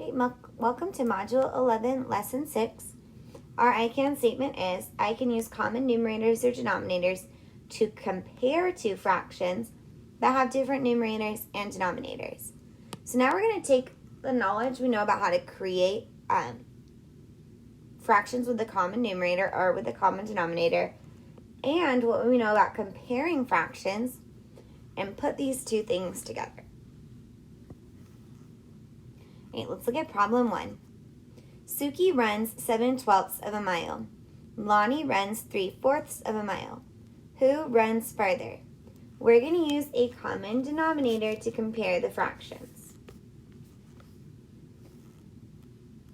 Hey, welcome to Module 11, Lesson 6. Our I can statement is, I can use common numerators or denominators to compare two fractions that have different numerators and denominators. So now we're going to take the knowledge we know about how to create fractions with the common numerator or with the common denominator, and what we know about comparing fractions, and put these two things together. Okay, let's look at problem 1. Suki runs 7/12 of a mile. Lonnie runs 3/4 of a mile. Who runs farther? We're going to use a common denominator to compare the fractions.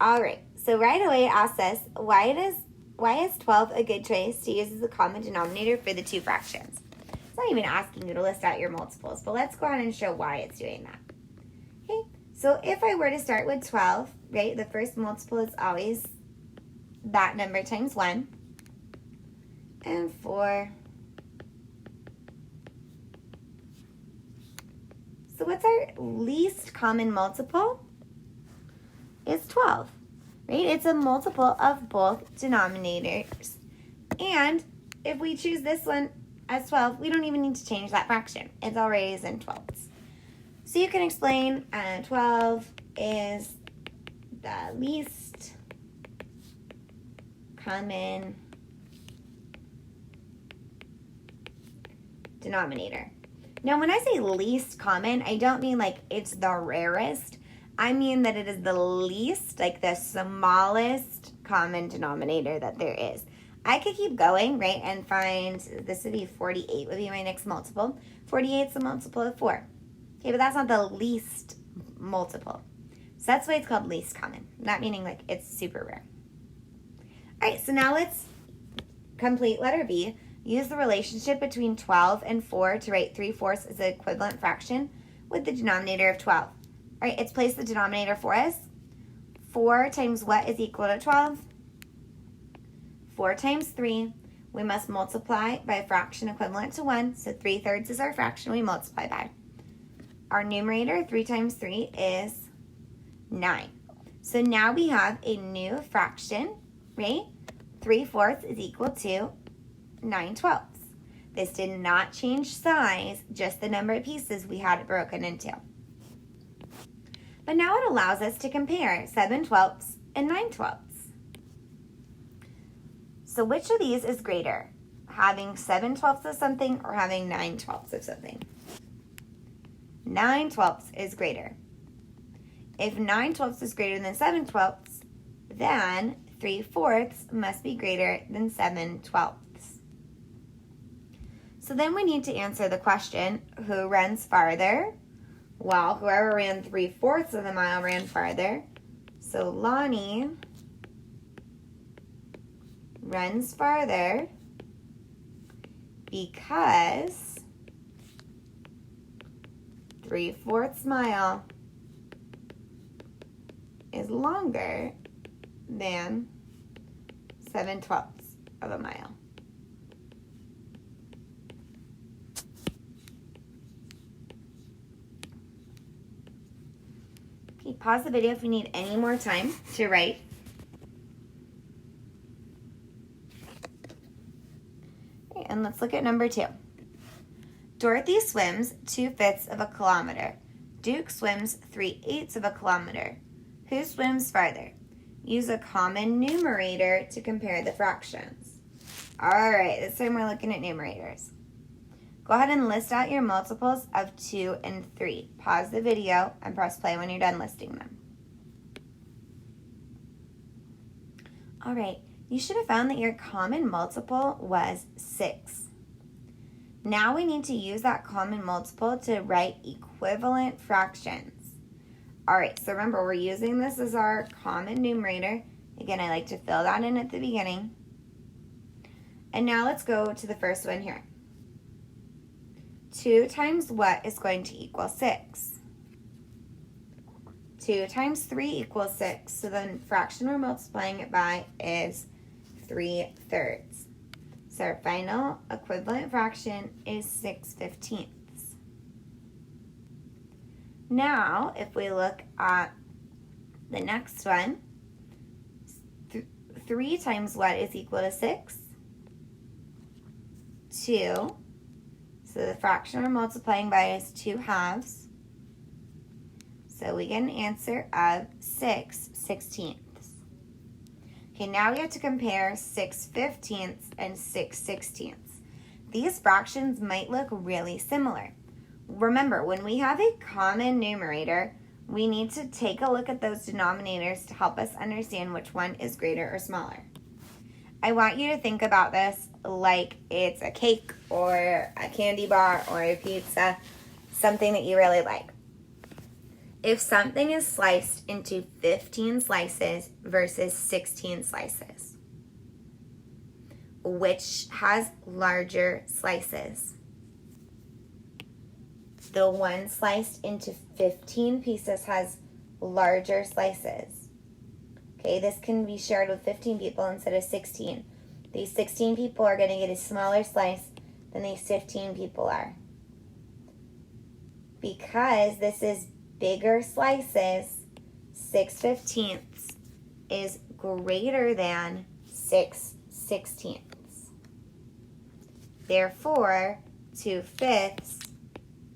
All right, so right away it asks us, why is 12 a good choice to use as a common denominator for the two fractions? It's not even asking you to list out your multiples, but let's go ahead and show why it's doing that. Okay, so if I were to start with 12, right, the first multiple is always that number times 1. And 4. So what's our least common multiple? It's 12, right? It's a multiple of both denominators. And if we choose this one as 12, we don't even need to change that fraction. It's already in 12ths. So you can explain 12 is the least common denominator. Now, when I say least common, I don't mean like it's the rarest. I mean that it is the least, like the smallest common denominator that there is. I could keep going, right, and find, this would be 48 would be my next multiple. 48 is a multiple of 4. Okay, but that's not the least multiple. So that's why it's called least common, not meaning like it's super rare. All right, so now let's complete letter B. Use the relationship between 12 and 4 to write 3/4 as an equivalent fraction with the denominator of 12. All right, let's place the denominator for us. 4 times what is equal to 12? 4 times 3. We must multiply by a fraction equivalent to 1. So 3/3 is our fraction we multiply by. Our numerator, 3 times 3, is 9. So now we have a new fraction, right? 3/4 is equal to 9/12. This did not change size, just the number of pieces we had it broken into. But now it allows us to compare 7/12 and 9/12. So which of these is greater? Having 7/12 of something or having 9/12 of something? 9/12 is greater. If 9/12 is greater than 7/12, then 3/4 must be greater than 7/12. So then we need to answer the question, who runs farther? Well, whoever ran 3/4 of the mile ran farther. So Lonnie runs farther because 3/4 mile is longer than 7/12 of a mile. Okay, pause the video if you need any more time to write. Okay, and let's look at number 2. Dorothy swims 2/5 of a kilometer. Duke swims 3/8 of a kilometer. Who swims farther? Use a common numerator to compare the fractions. All right, this time we're looking at numerators. Go ahead and list out your multiples of 2 and 3. Pause the video and press play when you're done listing them. All right, you should have found that your common multiple was 6. Now we need to use that common multiple to write equivalent fractions. All right, so remember, we're using this as our common numerator. Again, I like to fill that in at the beginning. And now let's go to the first one here. 2 times what is going to equal 6? 2 times 3 equals 6. So the fraction we're multiplying it by is 3/3. So our final equivalent fraction is 6/15. Now, if we look at The next one, 3 times what is equal to 6? 2. So the fraction we're multiplying by is 2 halves. So we get an answer of 6/16. Okay, now we have to compare 6/15 and 6/16. These fractions might look really similar. Remember, when we have a common numerator, we need to take a look at those denominators to help us understand which one is greater or smaller. I want you to think about this like it's a cake or a candy bar or a pizza, something that you really like. If something is sliced into 15 slices versus 16 slices, which has larger slices? The one sliced into 15 pieces has larger slices. Okay, this can be shared with 15 people instead of 16. These 16 people are going to get a smaller slice than these 15 people are. Because this is bigger slices, 6/15 is greater than 6/16. Therefore, 2/5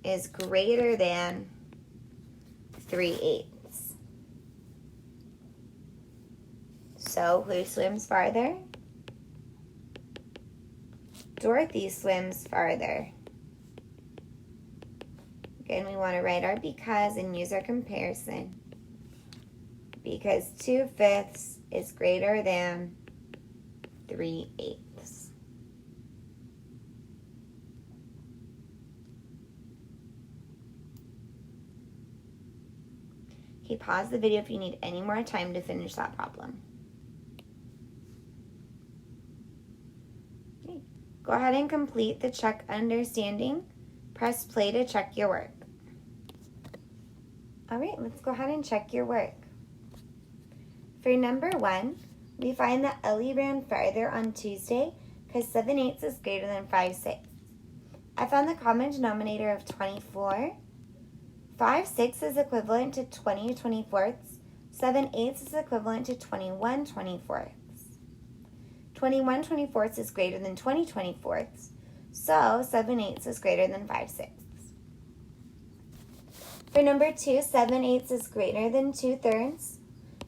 is greater than 3/8. So who swims farther? Dorothy swims farther. Again, we want to write our because and use our comparison. Because 2/5 is greater than 3/8. Okay, pause the video if you need any more time to finish that problem. Okay, go ahead and complete the check understanding. Press play to check your work. All right, let's go ahead and check your work. For number 1, we find that Ellie ran farther on Tuesday because 7/8 is greater than 5/6. I found the common denominator of 24. 5/6 is equivalent to 20/24. 7/8 is equivalent to 21/24. 21/24 is greater than 20/24. So 7/8 is greater than 5/6. For number 2, 7/8 is greater than 2/3.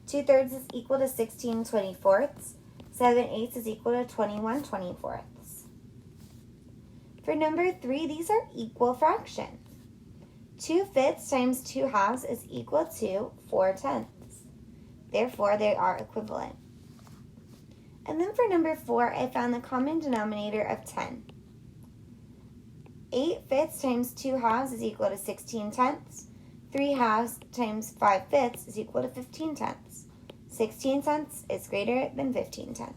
2/3 is equal to 16/24. 7/8 is equal to 21/24. For number 3, these are equal fractions. 2/5 times 2 halves is equal to 4/10. Therefore, they are equivalent. And then for number 4, I found the common denominator of 10. 8/5 times 2 halves is equal to 16/10. 3 halves times 5/5 is equal to 15/10. 16/10 is greater than 15/10.